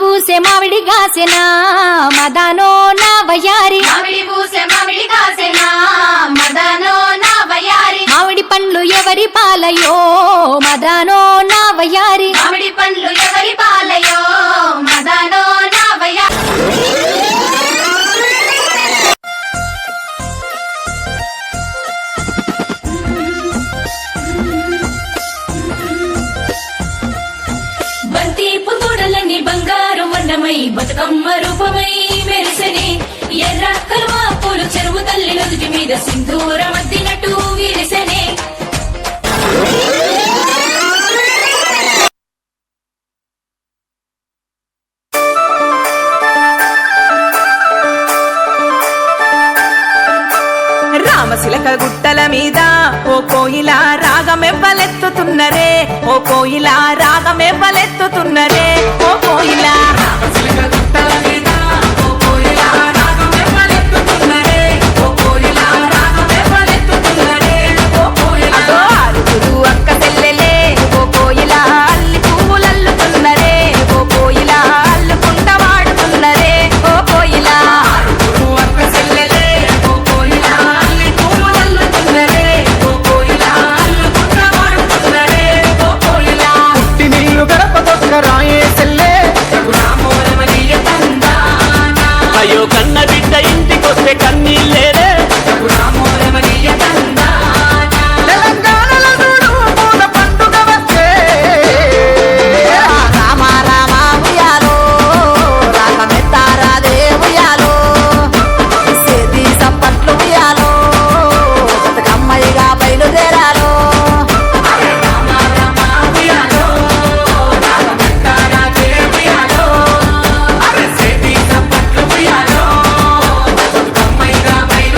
పూసే మామిడి కాసెనా మదానో నా వయారి మామిడి పూసే మామిడి కాసెనా మదానో నా వయారి మామిడి పండ్లు ఎవరి పాలయో మదానో నా వయారి మామిడి పండ్లు ఎవరి పాలయో మదానో నా వయారి బంతి పుతుడలని బంగారు వర్ణమై బతుకమ్మ రూపమై మెరిసెని ఎర్ర కలువ పూలు చెరువు తల్లి నుదుటి మీద సింధూర మద్దినట్టు విరిసెని రామశిలక గుట్టల మీద ఓ కోయిల రాగమెవ్వలెత్తుతున్నరే ఓ కోయిల రాగమెవ్వలెత్తుతున్నరే ఓ కోయిల రామశిలక గుట్టల మీద ఓ కోయిల రాగమెవ్వలెత్తుతున్నరే ఓ కోయిల రాగమెవ్వలెత్తుతున్నరే ఓ కోయిల ఆరుగురు అక్క చెల్లెలే ఓ కోయిల అల్లి పువ్వులల్లుతున్నరే ఓ కోయిల అల్లుకుంట వాడుతున్నరే ఓ కోయిల ఆరుగురు అక్క చెల్లెలే ఓ కోయిల అల్లి పువ్వులల్లుతున్నరే ఓ కోయిల అల్లుకుంట వాడుతున్నరే ఓ కోయిల పుట్టి నీళ్లు గడప తొక్క రాయే సెల్లే రామోరమణియ తందానా అయ్యో కన్న బిడ్డ ఇంటికొస్తే కన్నీళ్ళేరే రామోరమణియ తందానా తెలంగాణలో చూడు పూల పండుగ వచ్చే రామ రామ ఉయ్యాలో రాగమెత్తారాదే ఉయ్యాలో సేతి సంపట్లు ఉయ్యాలో బతుకమ్మయ్యగా బయలుదేరాలో రామ రామ ఉయ్యాలో రాగమెత్తారాదే ఉయ్యాలో సేతి సంపట్లు ఉయ్యాలో బతుకమ్మయ్యగా బయలుదేరాలో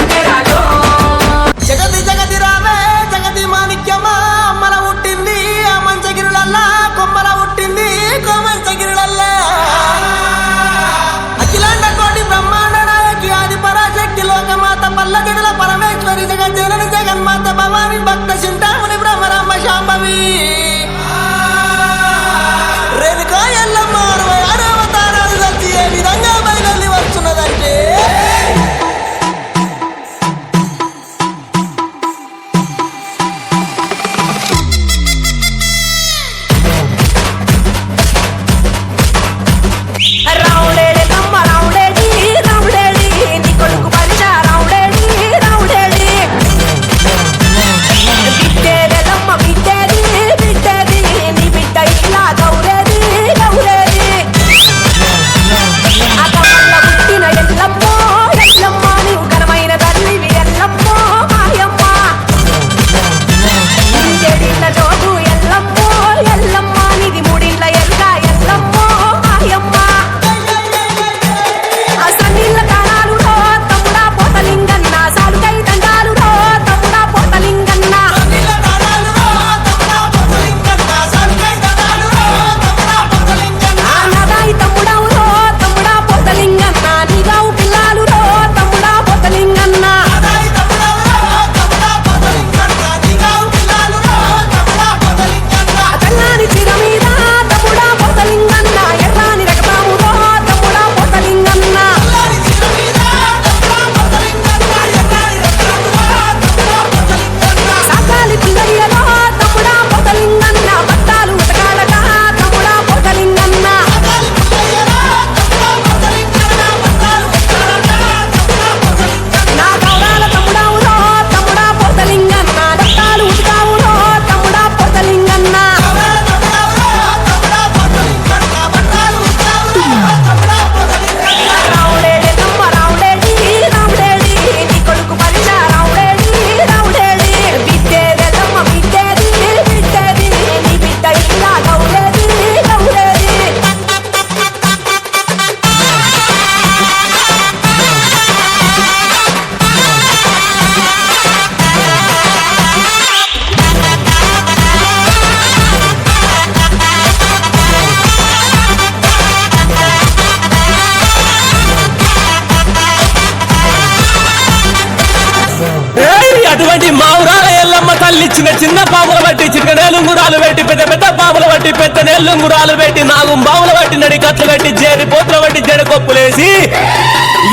చిన్న పాములు బట్టి చిక్కనేలు గురాలు పెట్టి పెద్ద పెద్ద పాములు బట్టి పెద్ద నేళ్ళు గురాలు పెట్టి నాగు బావులు బట్టి నడి కట్లు పెట్టి జేరి పోతులు బట్టి జడ కొప్పులేసి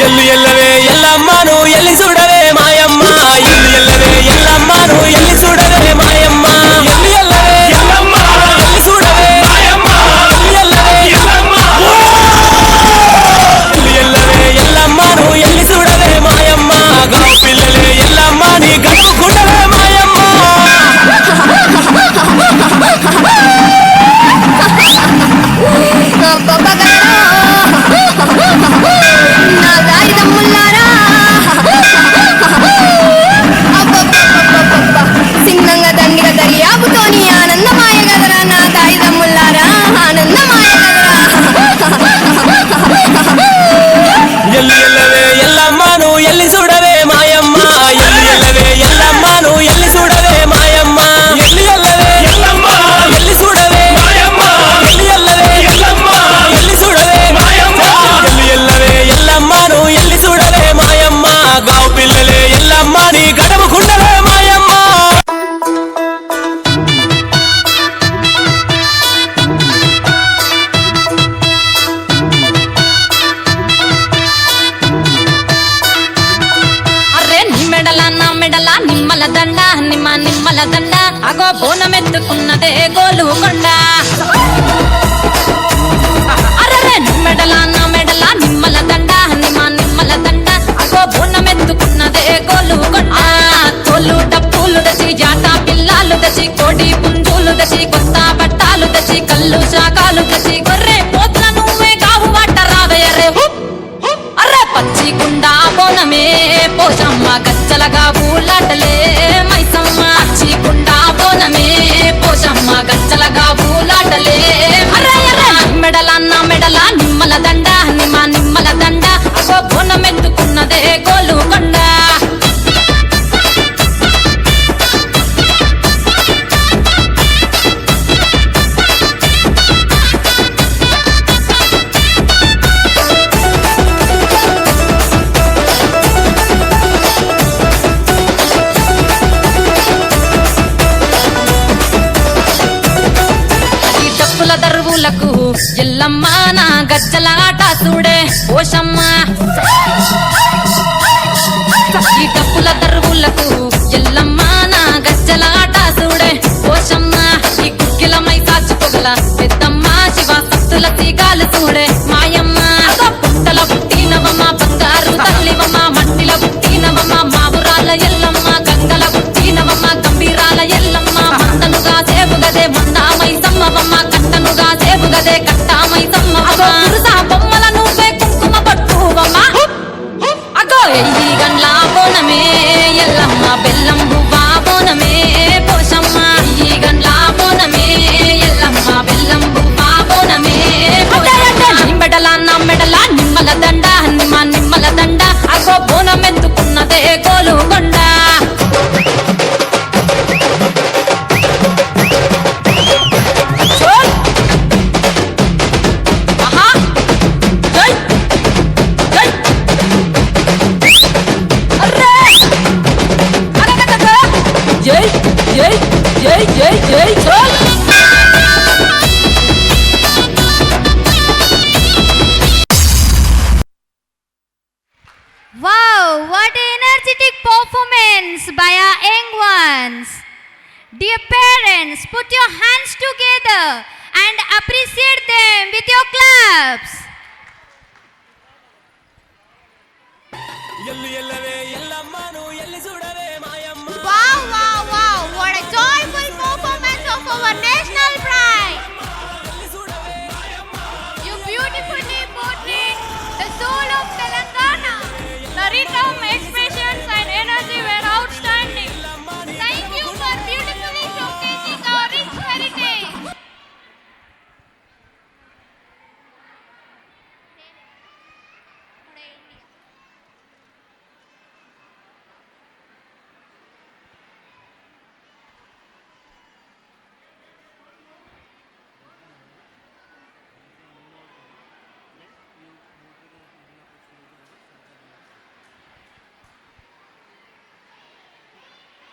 ఎల్లు ఎల్లవే ఎల్లమ్మను ఎల్లి చూడవే మాయమ్మ ఎల్లు ఎల్లవే ఎల్లమ్మను ఎల్లి చూడవే మాయమ్మ ఎల్లు ఎల్లవే ఎల్లమ్మ ఎల్లి చూడవే మాయమ్మ ఎల్లు ఎల్లవే ఎల్లమ్మ ఎల్లు ఎల్లవే ఎల్లమ్మను ఎల్లి చూడవే మాయమ్మ గావు పిల్లలే ఎల్లమ్మ నీ గడుపుకుండవే మాయమ్మ నా దారి దమ్ముల్లారా సింగంగా దండిగా దర్యాపుతోని ఆనందమాయ గదరా నా దారి దమ్ముల్లారా ఆనందమాయ గదరా ఎల్లు ఎల్లవే ఎల్లమ్మను ఎల్లి చూడవే మాయమ్మ ఎల్లు ఎల్లవే ఎల్లమ్మను ఎల్లి చూడవే మాయమ్మ ఎల్లు ఎల్లవే ఎల్లమ్మ ఎల్లి చూడవే మాయమ్మ ఎల్లు ఎల్లవే ఎల్లమ్మ ఎల్లి చూడవే మాయమ్మ ఎల్లు ఎల్లవే ఎల్లమ్మను ఎల్లి చూడవే మాయమ్మ గావు పిల్లలే ఎల్లమ్మ నీ గడవకుండవే మాయమ్మ అరే నీ మెడల నా మెడల నిమ్మల దండ నిమ్మల దండ అగో బోనమెత్తుకున్నదే గోలు కొండ అరే నీ మెడల నా మెడల నిమ్మల దండ నిమ్మల దండ అగో బోనమెత్తుకున్నదే గోలు కొండ తోలు డప్పులు దసి జాట పిల్లాలు దసి కోడి పుంజులు దసి కొత్త బట్టాలు దసి కళ్ళు శాకాలు దసి గొర్రె పోతుల నువ్వే కావు వాట రావే అరే పచ్చి కుండా బోనమే పోషమ్మ గచ్చలగా ఊలాటలే మైసమ్మ పచ్చి కుండా బోనమే పోషమ్మ గచ్చలగా ఊలాటలే అరే అరే మెడల నా మెడల నిమ్మల దండ నిమ్మల దండ అగో బోనమెత్తుకున్నదే గోలు కొండ ఈ డప్పుల దరువులకు ఎల్లమ్మ నా గజ్జల ఆట చూడే ఓషమ్మ ఈ డప్పుల దరువులకు ఎల్లమ్మ నా గజ్జల ఆట చూడే ఓషమ్మ ఈ కుక్కిల మై సాచుకోగల పెద్దమ్మ శివ సత్తుల తీగాలు చూడే మాయమ్మ పుట్టల పుట్టినవమ్మ బంగారు తల్లివమ్మ మట్టిల పుట్టినవమ్మ మావురాల ఎల్లమ్మ గంగల పుట్టినవమ్మ గంభీరాల ఎల్లమ్మ మందనుగా సేపుగదే మందామై సమ్మవమ్మ కట్టనుగా సేపుగదే కట్టామై సమ్మవమ్మ బొమ్మల నువ్వే కుంకుమ పట్టువమ్మ అగో ఎయ్యి గండ్ల బోనమే ఎల్లమ్మ బెల్లం బువ్వా బోనమే పోషమ్మ ఎయ్యి గండ్ల బోనమే ఎల్లమ్మ బెల్లం బువ్వా బోనమే నీ మెడల నా మెడల నిమ్మల దండ నిమ్మల దండ అగో బోనమెత్తుకున్నదే గోలు కొండ ఆహా జై జై అరే అగగగగ జై జై జై జై జై జై Wow, what an energetic performance by our young ones. Dear parents, put your hands together and appreciate them with your claps. ఎల్లు ఎల్ల